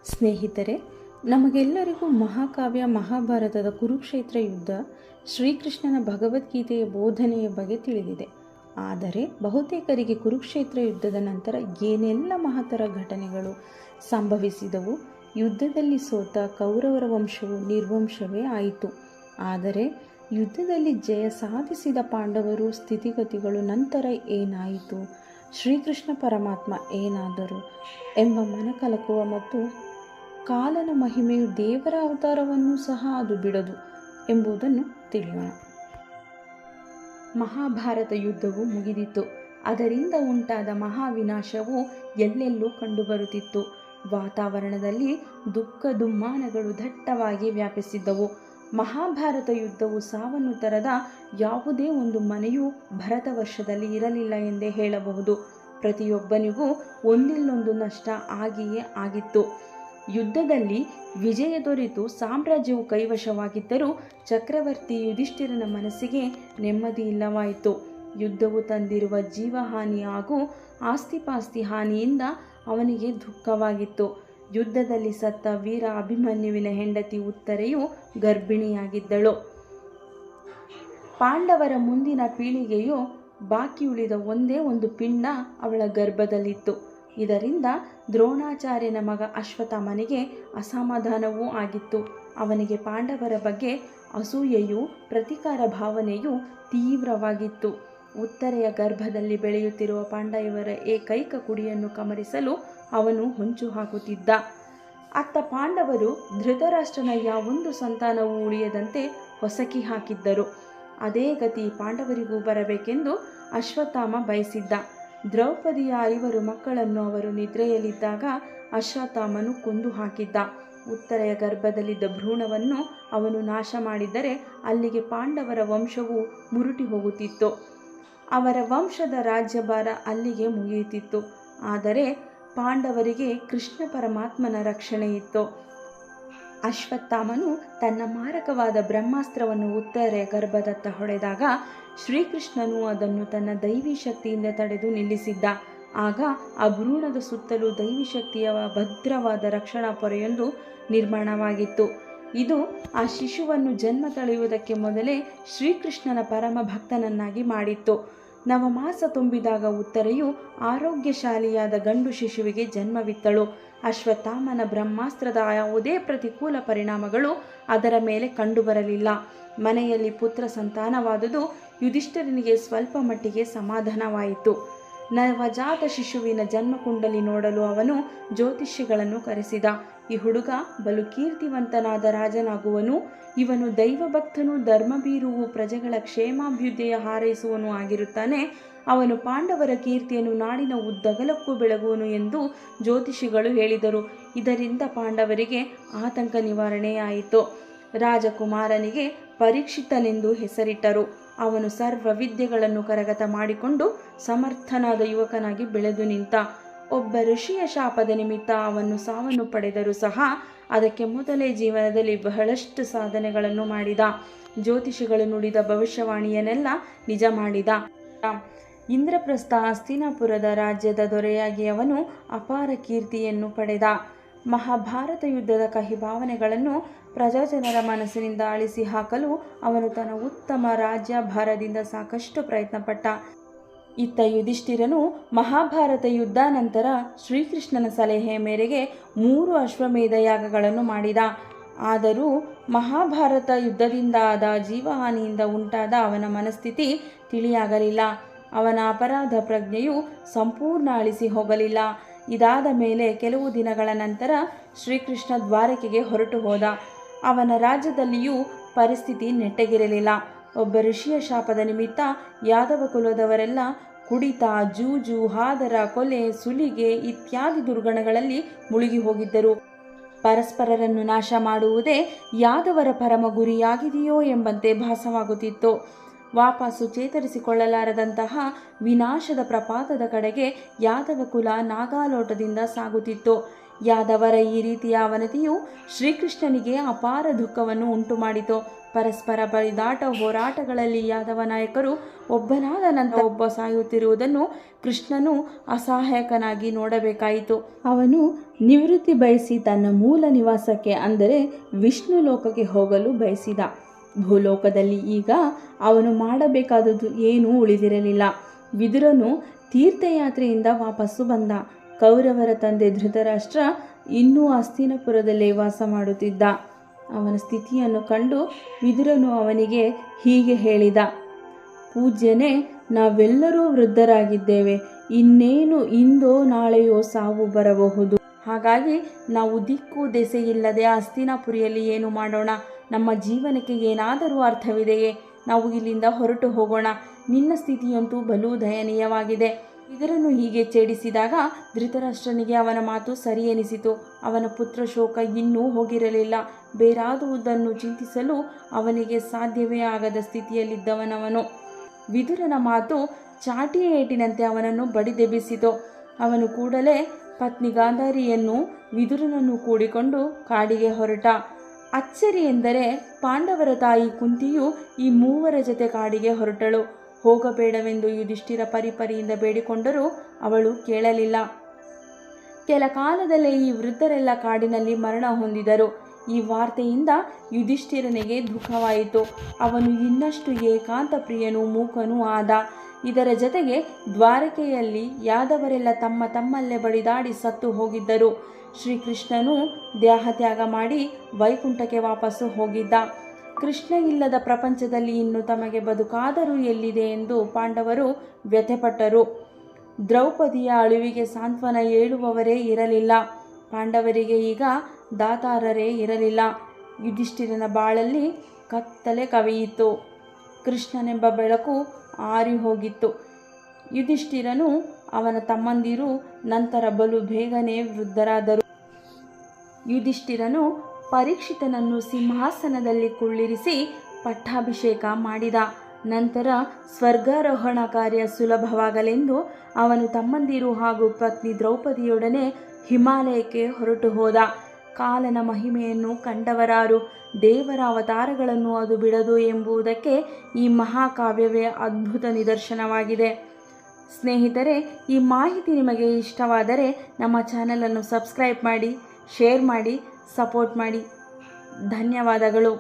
ಸ್ನೇಹಿತರೆ, ನಮಗೆಲ್ಲರಿಗೂ ಮಹಾಕಾವ್ಯ ಮಹಾಭಾರತದ ಕುರುಕ್ಷೇತ್ರ ಯುದ್ಧ ಶ್ರೀಕೃಷ್ಣನ ಭಗವದ್ಗೀತೆಯ ಬೋಧನೆಯ ಬಗ್ಗೆ ತಿಳಿದಿದೆ. ಆದರೆ ಬಹುತೇಕರಿಗೆ ಕುರುಕ್ಷೇತ್ರ ಯುದ್ಧದ ನಂತರ ಏನೆಲ್ಲ ಮಹತ್ತರ ಘಟನೆಗಳು ಸಂಭವಿಸಿದವು. ಯುದ್ಧದಲ್ಲಿ ಸೋತ ಕೌರವರ ವಂಶವು ನಿರ್ವಂಶವೇ ಆಯಿತು. ಆದರೆ ಯುದ್ಧದಲ್ಲಿ ಜಯ ಸಾಧಿಸಿದ ಪಾಂಡವರು ಸ್ಥಿತಿಗತಿಗಳು ನಂತರ ಏನಾಯಿತು, ಶ್ರೀಕೃಷ್ಣ ಪರಮಾತ್ಮ ಏನಾದರು ಎಂಬ ಮನಕಲಕುವ ಮತ್ತು ಕಾಲನ ಮಹಿಮೆಯು ದೇವರ ಅವತಾರವನ್ನು ಸಹ ಅದು ಬಿಡದು ಎಂಬುದನ್ನು ತಿಳಿಯೋಣ. ಮಹಾಭಾರತ ಯುದ್ಧವು ಮುಗಿದಿತ್ತು. ಅದರಿಂದ ಉಂಟಾದ ಮಹಾವಿನಾಶವು ಎಲ್ಲೆಲ್ಲೂ ಕಂಡುಬರುತ್ತಿತ್ತು. ವಾತಾವರಣದಲ್ಲಿ ದುಃಖ ದುಮ್ಮಾನಗಳು ದಟ್ಟವಾಗಿ ವ್ಯಾಪಿಸಿದ್ದವು. ಮಹಾಭಾರತ ಯುದ್ಧವು ಸಾವನ್ನು ತರದ ಯಾವುದೇ ಒಂದು ಮನೆಯೂ ಭರತ ವರ್ಷದಲ್ಲಿ ಇರಲಿಲ್ಲ ಎಂದೇ ಹೇಳಬಹುದು. ಪ್ರತಿಯೊಬ್ಬನಿಗೂ ಒಂದಿಲ್ಲೊಂದು ನಷ್ಟ ಆಗಿಯೇ ಆಗಿತ್ತು. ಯುದ್ಧದಲ್ಲಿ ವಿಜಯ ದೊರೆತು ಸಾಮ್ರಾಜ್ಯವು ಕೈವಶವಾಗಿದ್ದರೂ ಚಕ್ರವರ್ತಿ ಯುಧಿಷ್ಠಿರನ ಮನಸ್ಸಿಗೆ ನೆಮ್ಮದಿ ಇಲ್ಲವಾಯಿತು. ಯುದ್ಧವು ತಂದಿರುವ ಜೀವಹಾನಿ ಹಾಗೂ ಆಸ್ತಿಪಾಸ್ತಿ ಹಾನಿಯಿಂದ ಅವನಿಗೆ ದುಃಖವಾಗಿತ್ತು. ಯುದ್ಧದಲ್ಲಿ ಸತ್ತ ವೀರ ಅಭಿಮನ್ಯುವಿನ ಹೆಂಡತಿ ಉತ್ತರೆಯು ಗರ್ಭಿಣಿಯಾಗಿದ್ದಳು. ಪಾಂಡವರ ಮುಂದಿನ ಪೀಳಿಗೆಯು ಬಾಕಿ ಉಳಿದ ಒಂದೇ ಒಂದು ಪಿಂಡ ಅವಳ ಗರ್ಭದಲ್ಲಿತ್ತು. ಇದರಿಂದ ದ್ರೋಣಾಚಾರ್ಯನ ಮಗ ಅಶ್ವತ್ಥಾಮನಿಗೆ ಅಸಮಾಧಾನವೂ ಆಗಿತ್ತು. ಅವನಿಗೆ ಪಾಂಡವರ ಬಗ್ಗೆ ಅಸೂಯೆಯೂ ಪ್ರತೀಕಾರ ಭಾವನೆಯೂ ತೀವ್ರವಾಗಿತ್ತು. ಉತ್ತರೆಯ ಗರ್ಭದಲ್ಲಿ ಬೆಳೆಯುತ್ತಿರುವ ಪಾಂಡವರ ಏಕೈಕ ಕುಡಿಯನ್ನು ಕಮರಿಸಲು ಅವನು ಹೊಂಚು ಹಾಕುತ್ತಿದ್ದ. ಅತ್ತ ಪಾಂಡವರು ಧೃತರಾಷ್ಟ್ರನ ಯಾವೊಂದು ಸಂತಾನವೂ ಉಳಿಯದಂತೆ ಹೊಸಕಿ ಹಾಕಿದ್ದರು. ಅದೇ ಗತಿ ಪಾಂಡವರಿಗೂ ಬರಬೇಕೆಂದು ಅಶ್ವತ್ಥಾಮ ಬಯಸಿದ್ದ. ದ್ರೌಪದಿಯ 5 ಮಕ್ಕಳನ್ನು ಅವರು ನಿದ್ರೆಯಲ್ಲಿದ್ದಾಗ ಅಶ್ವತ್ಥಾಮನು ಕೊಂದು ಹಾಕಿದ್ದ. ಉತ್ತರೆಯ ಗರ್ಭದಲ್ಲಿದ್ದ ಭ್ರೂಣವನ್ನು ಅವನು ನಾಶ ಮಾಡಿದರೆ ಅಲ್ಲಿಗೆ ಪಾಂಡವರ ವಂಶವು ಮುರುಟಿ ಹೋಗುತ್ತಿತ್ತು. ಅವರ ವಂಶದ ರಾಜ್ಯಭಾರ ಅಲ್ಲಿಗೆ ಮುಗಿಯುತ್ತಿತ್ತು. ಆದರೆ ಪಾಂಡವರಿಗೆ ಕೃಷ್ಣ ಪರಮಾತ್ಮನ ರಕ್ಷಣೆ ಇತ್ತು. ಅಶ್ವತ್ಥಾಮನು ತನ್ನ ಮಾರಕವಾದ ಬ್ರಹ್ಮಾಸ್ತ್ರವನ್ನು ಉತ್ತರೆಯ ಗರ್ಭದತ್ತ ಹೊಡೆದಾಗ ಶ್ರೀಕೃಷ್ಣನು ಅದನ್ನು ತನ್ನ ದೈವಿ ಶಕ್ತಿಯಿಂದ ತಡೆದು ನಿಲ್ಲಿಸಿದ್ದ. ಆಗ ಆ ಭ್ರೂಣದ ಸುತ್ತಲೂ ದೈವಿ ಶಕ್ತಿಯ ಭದ್ರವಾದ ರಕ್ಷಣಾ ಪೊರೆಯೊಂದು ನಿರ್ಮಾಣವಾಗಿತ್ತು. ಇದು ಆ ಶಿಶುವನ್ನು ಜನ್ಮ ತಳೆಯುವುದಕ್ಕೆ ಮೊದಲೇ ಶ್ರೀಕೃಷ್ಣನ ಪರಮ ಭಕ್ತನನ್ನಾಗಿ ಮಾಡಿತ್ತು. ನವಮಾಸ ತುಂಬಿದಾಗ ಉತ್ತರೆಯು ಆರೋಗ್ಯಶಾಲಿಯಾದ ಗಂಡು ಶಿಶುವಿಗೆ ಜನ್ಮವಿತ್ತಳು. ಅಶ್ವತ್ಥಾಮನ ಬ್ರಹ್ಮಾಸ್ತ್ರದ ಯಾವುದೇ ಪ್ರತಿಕೂಲ ಪರಿಣಾಮಗಳು ಅದರ ಮೇಲೆ ಕಂಡುಬರಲಿಲ್ಲ. ಮನೆಯಲ್ಲಿ ಪುತ್ರ ಸಂತಾನವಾದುದು ಯುಧಿಷ್ಠಿರನಿಗೆ ಸ್ವಲ್ಪ ಮಟ್ಟಿಗೆ ಸಮಾಧಾನವಾಯಿತು. ನವಜಾತ ಶಿಶುವಿನ ಜನ್ಮಕುಂಡಲಿ ನೋಡಲು ಅವನು ಜ್ಯೋತಿಷಿಗಳನ್ನು ಕರೆಸಿದ. ಈ ಹುಡುಗ ಬಲು ಕೀರ್ತಿವಂತನಾದ ರಾಜನಾಗುವನು. ಇವನು ದೈವಭಕ್ತನೂ ಧರ್ಮಭೀರುವು ಪ್ರಜೆಗಳ ಕ್ಷೇಮಾಭ್ಯುದಯ ಹಾರೈಸುವನು ಆಗಿರುತ್ತಾನೆ. ಅವನು ಪಾಂಡವರ ಕೀರ್ತಿಯನ್ನು ನಾಡಿನ ಉದ್ದಗಲಕ್ಕೂ ಬೆಳಗುವನು ಎಂದು ಜ್ಯೋತಿಷಿಗಳು ಹೇಳಿದರು. ಇದರಿಂದ ಪಾಂಡವರಿಗೆ ಆತಂಕ ನಿವಾರಣೆಯಾಯಿತು. ರಾಜಕುಮಾರನಿಗೆ ಪರೀಕ್ಷಿತನೆಂದು ಹೆಸರಿಟ್ಟರು. ಅವನು ಸರ್ವ ವಿದ್ಯೆಗಳನ್ನು ಕರಗತ ಮಾಡಿಕೊಂಡು ಸಮರ್ಥನಾದ ಯುವಕನಾಗಿ ಬೆಳೆದು ನಿಂತ. ಒಬ್ಬ ಋಷಿಯ ಶಾಪದ ನಿಮಿತ್ತ ಅವನು ಸಾವನ್ನು ಪಡೆದರೂ ಸಹ ಅದಕ್ಕೆ ಮೊದಲೇ ಜೀವನದಲ್ಲಿ ಬಹಳಷ್ಟು ಸಾಧನೆಗಳನ್ನು ಮಾಡಿದ. ಜ್ಯೋತಿಷಿಗಳು ನುಡಿದ ಭವಿಷ್ಯವಾಣಿಯನ್ನೆಲ್ಲ ನಿಜ ಮಾಡಿದ. ಇಂದ್ರಪ್ರಸ್ಥ ಹಸ್ತಿನಾಪುರದ ರಾಜ್ಯದ ದೊರೆಯಾಗಿ ಅವನು ಅಪಾರ ಕೀರ್ತಿಯನ್ನು ಪಡೆದ. ಮಹಾಭಾರತ ಯುದ್ಧದ ಕಹಿ ಭಾವನೆಗಳನ್ನು ಪ್ರಜಾಜನರ ಮನಸ್ಸಿನಿಂದ ಅಳಿಸಿ ಹಾಕಲು ಅವನು ತನ್ನ ಉತ್ತಮ ರಾಜ್ಯಭಾರದಿಂದ ಸಾಕಷ್ಟು ಪ್ರಯತ್ನಪಟ್ಟ. ಇತ್ತ ಯುಧಿಷ್ಠಿರನು ಮಹಾಭಾರತ ಯುದ್ಧ ನಂತರ ಶ್ರೀಕೃಷ್ಣನ ಸಲಹೆಯ ಮೇರೆಗೆ 3 ಅಶ್ವಮೇಧ ಯಾಗಗಳನ್ನು ಮಾಡಿದ. ಆದರೂ ಮಹಾಭಾರತ ಯುದ್ಧದಿಂದ ಆದ ಜೀವಹಾನಿಯಿಂದ ಉಂಟಾದ ಅವನ ಮನಸ್ಥಿತಿ ತಿಳಿಯಾಗಲಿಲ್ಲ. ಅವನ ಅಪರಾಧ ಪ್ರಜ್ಞೆಯು ಸಂಪೂರ್ಣ ಅಳಿಸಿ ಹೋಗಲಿಲ್ಲ. ಇದಾದ ಮೇಲೆ ಕೆಲವು ದಿನಗಳ ನಂತರ ಶ್ರೀಕೃಷ್ಣ ದ್ವಾರಕೆಗೆ ಹೊರಟು ಹೋದ. ಅವನ ರಾಜ್ಯದಲ್ಲಿಯೂ ಪರಿಸ್ಥಿತಿ ನೆಟ್ಟಗಿರಲಿಲ್ಲ. ಒಬ್ಬ ಋಷಿಯ ಶಾಪದ ನಿಮಿತ್ತ ಯಾದವ ಕುಲದವರೆಲ್ಲ ಕುಡಿತ, ಜೂಜು, ಹಾದರ, ಕೊಲೆ, ಸುಲಿಗೆ ಇತ್ಯಾದಿ ದುರ್ಗಣಗಳಲ್ಲಿ ಮುಳುಗಿ ಹೋಗಿದ್ದರು. ಪರಸ್ಪರರನ್ನು ನಾಶ ಮಾಡುವುದೇ ಯಾದವರ ಪರಮ ಗುರಿಯಾಗಿದೆಯೋ ಎಂಬಂತೆ ಭಾಸವಾಗುತ್ತಿತ್ತು. ವಾಪಸ್ಸು ಚೇತರಿಸಿಕೊಳ್ಳಲಾರದಂತಹ ವಿನಾಶದ ಪ್ರಪಾತದ ಕಡೆಗೆ ಯಾದವ ಕುಲ ನಾಗಾಲೋಟದಿಂದ ಸಾಗುತ್ತಿತ್ತು. ಯಾದವರ ಈ ರೀತಿಯ ಅವನತಿಯು ಶ್ರೀಕೃಷ್ಣನಿಗೆ ಅಪಾರ ದುಃಖವನ್ನು ಉಂಟು ಮಾಡಿತು. ಪರಸ್ಪರ ಬಳಿದಾಟ ಹೋರಾಟಗಳಲ್ಲಿ ಯಾದವ ನಾಯಕರು ಒಬ್ಬನಾದ ನಂತರ ಒಬ್ಬ ಸಾಯುತ್ತಿರುವುದನ್ನು ಕೃಷ್ಣನು ಅಸಹಾಯಕನಾಗಿ ನೋಡಬೇಕಾಯಿತು. ಅವನು ನಿವೃತ್ತಿ ಬಯಸಿ ತನ್ನ ಮೂಲ ನಿವಾಸಕ್ಕೆ ಅಂದರೆ ವಿಷ್ಣು ಲೋಕಕ್ಕೆ ಹೋಗಲು ಬಯಸಿದ. ಭೂಲೋಕದಲ್ಲಿ ಈಗ ಅವನು ಮಾಡಬೇಕಾದದ್ದು ಏನೂ ಉಳಿದಿರಲಿಲ್ಲ. ವಿದುರನು ತೀರ್ಥಯಾತ್ರೆಯಿಂದ ವಾಪಸ್ಸು ಬಂದ. ಕೌರವರ ತಂದೆ ಧೃತರಾಷ್ಟ್ರ ಇನ್ನೂ ಹಸ್ತಿನಾಪುರದಲ್ಲೇ ವಾಸ ಮಾಡುತ್ತಿದ್ದ. ಅವನ ಸ್ಥಿತಿಯನ್ನು ಕಂಡು ವಿದುರನು ಅವನಿಗೆ ಹೀಗೆ ಹೇಳಿದ: ಪೂಜ್ಯನೇ, ನಾವೆಲ್ಲರೂ ವೃದ್ಧರಾಗಿದ್ದೇವೆ. ಇನ್ನೇನು ಇಂದೋ ನಾಳೆಯೋ ಸಾವು ಬರಬಹುದು. ಹಾಗಾಗಿ ನಾವು ದಿಕ್ಕು ದೆಸೆಯಿಲ್ಲದೆ ಹಸ್ತಿನಾಪುರಿಯಲ್ಲಿ ಏನು ಮಾಡೋಣ? ನಮ್ಮ ಜೀವನಕ್ಕೆ ಏನಾದರೂ ಅರ್ಥವಿದೆಯೇ? ನಾವು ಇಲ್ಲಿಂದ ಹೊರಟು ಹೋಗೋಣ. ನಿನ್ನ ಸ್ಥಿತಿಯಂತೂ ಬಲು ದಯನೀಯವಾಗಿದೆ. ಇದರನ್ನು ಹೀಗೆ ಛೇಡಿಸಿದಾಗ ಧೃತರಾಷ್ಟ್ರನಿಗೆ ಅವನ ಮಾತು ಸರಿ ಎನಿಸಿತು. ಅವನ ಪುತ್ರ ಶೋಕ ಇನ್ನೂ ಹೋಗಿರಲಿಲ್ಲ. ಬೇರಾದುವುದನ್ನು ಚಿಂತಿಸಲು ಅವನಿಗೆ ಸಾಧ್ಯವೇ ಆಗದ ಸ್ಥಿತಿಯಲ್ಲಿದ್ದವನವನು. ವಿದುರನ ಮಾತು ಚಾಟಿಯ ಏಟಿನಂತೆ ಅವನನ್ನು ಬಡಿದೆಬ್ಬಿಸಿತು. ಅವನು ಕೂಡಲೇ ಪತ್ನಿ ಗಾಂಧಾರಿಯನ್ನು ವಿದುರನನ್ನು ಕೂಡಿಕೊಂಡು ಕಾಡಿಗೆ ಹೊರಟ. ಅಚ್ಚರಿ ಎಂದರೆ ಪಾಂಡವರ ತಾಯಿ ಕುಂತಿಯು ಈ ಮೂವರ ಜೊತೆ ಕಾಡಿಗೆ ಹೊರಟಳು. ಹೋಗಬೇಡವೆಂದು ಯುಧಿಷ್ಠಿರ ಪರಿಪರಿಯಿಂದ ಬೇಡಿಕೊಂಡರೂ ಅವಳು ಕೇಳಲಿಲ್ಲ. ಕೆಲ ಕಾಲದಲ್ಲೇ ಈ ವೃದ್ಧರೆಲ್ಲ ಕಾಡಿನಲ್ಲಿ ಮರಣ ಹೊಂದಿದರು. ಈ ವಾರ್ತೆಯಿಂದ ಯುಧಿಷ್ಠಿರನಿಗೆ ದುಃಖವಾಯಿತು. ಅವನು ಇನ್ನಷ್ಟು ಏಕಾಂತ ಪ್ರಿಯನೂ ಮೂಕನೂ ಆದ. ಇದರ ಜೊತೆಗೆ ದ್ವಾರಕೆಯಲ್ಲಿ ಯಾದವರೆಲ್ಲ ತಮ್ಮಲ್ಲೇ ಬಡಿದಾಡಿ ಸತ್ತು ಹೋಗಿದ್ದರು. ಶ್ರೀಕೃಷ್ಣನು ದೇಹತ್ಯಾಗ ಮಾಡಿ ವೈಕುಂಠಕ್ಕೆ ವಾಪಸ್ಸು ಹೋಗಿದ್ದ. ಕೃಷ್ಣ ಇಲ್ಲದ ಪ್ರಪಂಚದಲ್ಲಿ ಇನ್ನು ತಮಗೆ ಬದುಕಾದರೂ ಎಲ್ಲಿದೆ ಎಂದು ಪಾಂಡವರು ವ್ಯಥೆಪಟ್ಟರು. ದ್ರೌಪದಿಯ ಅಳುವಿಗೆ ಸಾಂತ್ವನ ಹೇಳುವವರೇ ಇರಲಿಲ್ಲ. ಪಾಂಡವರಿಗೆ ಈಗ ದಾತಾರರೇ ಇರಲಿಲ್ಲ. ಯುಧಿಷ್ಠಿರನ ಬಾಳಲ್ಲಿ ಕತ್ತಲೆ ಕವಿಯಿತು. ಕೃಷ್ಣನೆಂಬ ಬೆಳಕು ಆರಿ ಹೋಗಿತ್ತು. ಯುಧಿಷ್ಠಿರನು ಅವನ ತಮ್ಮಂದಿರು ನಂತರ ಬಲು ಬೇಗನೆ ವೃದ್ಧರಾದರು. ಯುಧಿಷ್ಠಿರನು ಪರೀಕ್ಷಿತನನ್ನು ಸಿಂಹಾಸನದಲ್ಲಿ ಕುಳ್ಳಿರಿಸಿ ಪಟ್ಟಾಭಿಷೇಕ ಮಾಡಿದ. ನಂತರ ಸ್ವರ್ಗಾರೋಹಣ ಕಾರ್ಯ ಸುಲಭವಾಗಲೆಂದು ಅವನು ತಮ್ಮಂದಿರು ಹಾಗೂ ಪತ್ನಿ ದ್ರೌಪದಿಯೊಡನೆ ಹಿಮಾಲಯಕ್ಕೆ ಹೊರಟು ಹೋದ. ಕಾಲನ ಮಹಿಮೆಯನ್ನು ಕಂಡವರಾರು? ದೇವರ ಅವತಾರಗಳನ್ನು ಅದು ಬಿಡದು ಎಂಬುದಕ್ಕೆ ಈ ಮಹಾಕಾವ್ಯವೇ ಅದ್ಭುತ ನಿದರ್ಶನವಾಗಿದೆ. ಸ್ನೇಹಿತರೆ, ಈ ಮಾಹಿತಿ ನಿಮಗೆ ಇಷ್ಟವಾದರೆ ನಮ್ಮ ಚಾನಲನ್ನು ಸಬ್ಸ್ಕ್ರೈಬ್ ಮಾಡಿ, ಶೇರ್ ಮಾಡಿ, ಸಪೋರ್ಟ್ ಮಾಡಿ. ಧನ್ಯವಾದಗಳು.